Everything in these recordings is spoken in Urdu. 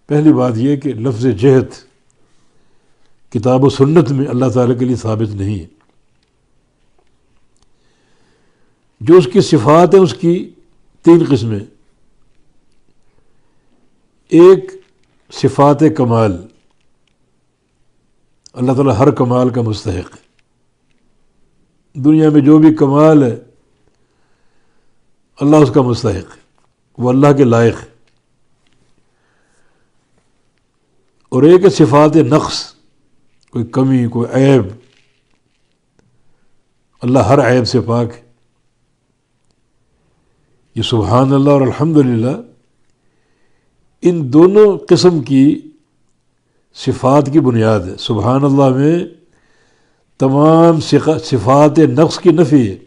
پہلی بات یہ کہ لفظ جہت کتاب و سنت میں اللہ تعالیٰ کے لیے ثابت نہیں ہے. جو اس کی صفات ہیں اس کی 3 قسمیں. ایک صفات کمال، اللہ تعالیٰ ہر کمال کا مستحق ہے. دنیا میں جو بھی کمال ہے اللہ اس کا مستحق ہے، وہ اللہ کے لائق ہے. اور ایک ہے صفات نقص، کوئی کمی، کوئی عیب، اللہ ہر عیب سے پاک ہے. یہ سبحان اللہ اور الحمدللہ ان دونوں قسم کی صفات کی بنیاد ہے. سبحان اللہ میں تمام صفات نقص کی نفی ہے،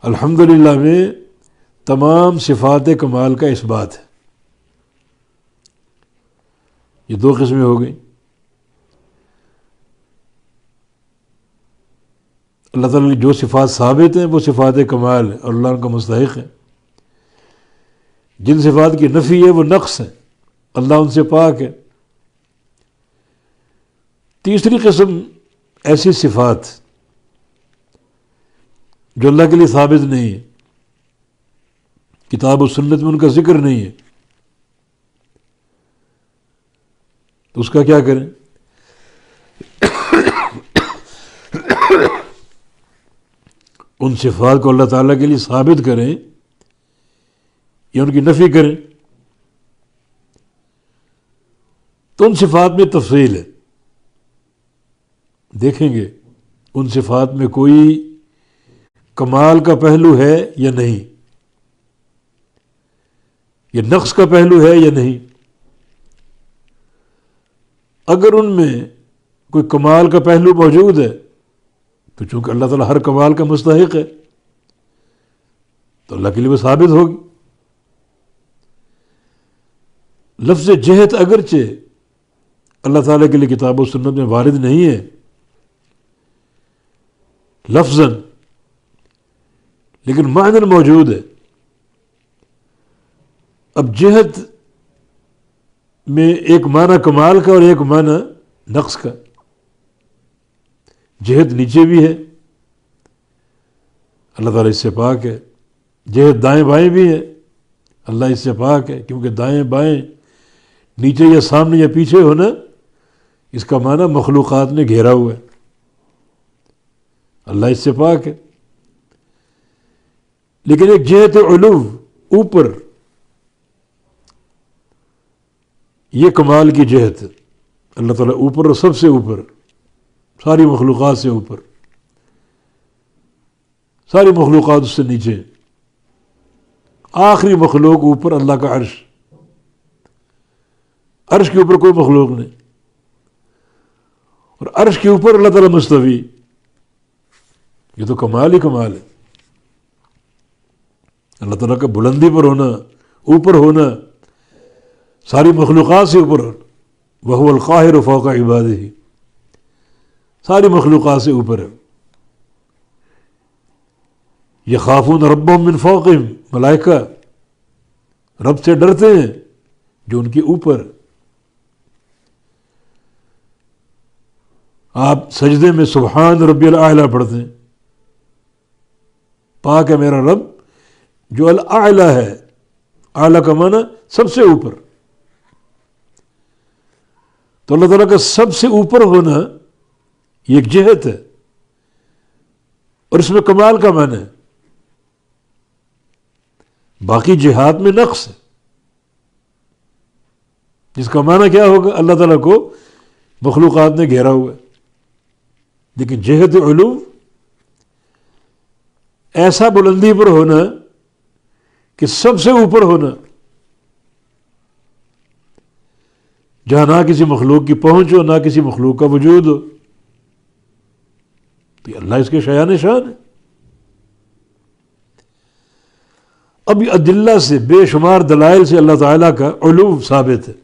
الحمدللہ میں تمام صفات کمال کا اثبات ہے. یہ 2 قسمیں ہو گئیں. اللہ تعالیٰ کی جو صفات ثابت ہیں وہ صفات کمال ہے اور اللہ ان کا مستحق ہے. جن صفات کی نفی ہے وہ نقص ہے، اللہ ان سے پاک ہے. تیسری قسم ایسی صفات جو اللہ کے لیے ثابت نہیں ہے، کتاب و سنت میں ان کا ذکر نہیں ہے، تو اس کا کیا کریں؟ ان صفات کو اللہ تعالیٰ کے لیے ثابت کریں یا ان کی نفی کریں. تو ان صفات میں تفصیل ہے. دیکھیں گے ان صفات میں کوئی کمال کا پہلو ہے یا نہیں، یہ نقص کا پہلو ہے یا نہیں. اگر ان میں کوئی کمال کا پہلو موجود ہے تو چونکہ اللہ تعالیٰ ہر کمال کا مستحق ہے تو اللہ کے لیے وہ ثابت ہوگی. لفظ جہت اگرچہ اللہ تعالیٰ کے لیے کتاب و سنت میں وارد نہیں ہے لفظاً، لیکن معنی موجود ہے. اب جہت میں ایک معنی کمال کا اور ایک معنی نقص کا. جہت نیچے بھی ہے، اللہ تعالیٰ اس سے پاک ہے. جہت دائیں بائیں بھی ہے، اللہ اس سے پاک ہے. کیونکہ دائیں بائیں، نیچے یا سامنے یا پیچھے ہونا، اس کا معنی مخلوقات نے گھیرا ہوا ہے، اللہ اس سے پاک ہے. لیکن ایک جہت علو، اوپر، یہ کمال کی جہت ہے. اللہ تعالیٰ اوپر اور سب سے اوپر، ساری مخلوقات سے اوپر، ساری مخلوقات اس سے نیچے. آخری مخلوق اوپر اللہ کا عرش، عرش کے اوپر کوئی مخلوق نہیں. اور عرش کے اوپر اللہ تعالیٰ مستوی. یہ تو کمال ہی کمال ہے. اللہ تعالیٰ کا بلندی پر ہونا، اوپر ہونا، ساری مخلوقات سے اوپر، وَهُوَ الْقَاهِرُ فَوْقَ عِبَادِهِ، ساری مخلوقات سے اوپر ہے. يَخَافُونَ رَبَّهُم مِّن فَوْقِهِمْ، ملائکہ رب سے ڈرتے ہیں جو ان کے اوپر. آپ سجدے میں سبحان ربی الاعلیٰ پڑھتے ہیں، پاک ہے میرا رب جو الاعلیٰ ہے. اعلیٰ کا معنی سب سے اوپر. تو اللہ تعالیٰ کا سب سے اوپر ہونا یہ ایک جہت ہے، اور اس میں کمال کا معنی ہے. باقی جہات میں نقص ہے، جس کا معنی کیا ہوگا؟ اللہ تعالیٰ کو مخلوقات نے گھیرا ہوا ہے. لیکن جہت علو، ایسا بلندی پر ہونا کہ سب سے اوپر ہونا، جہاں نہ کسی مخلوق کی پہنچ ہو، نہ کسی مخلوق کا وجود ہو. تو اللہ اس کے شایان شان ہے. اب یہ ادلہ سے، بے شمار دلائل سے اللہ تعالیٰ کا علو ثابت ہے.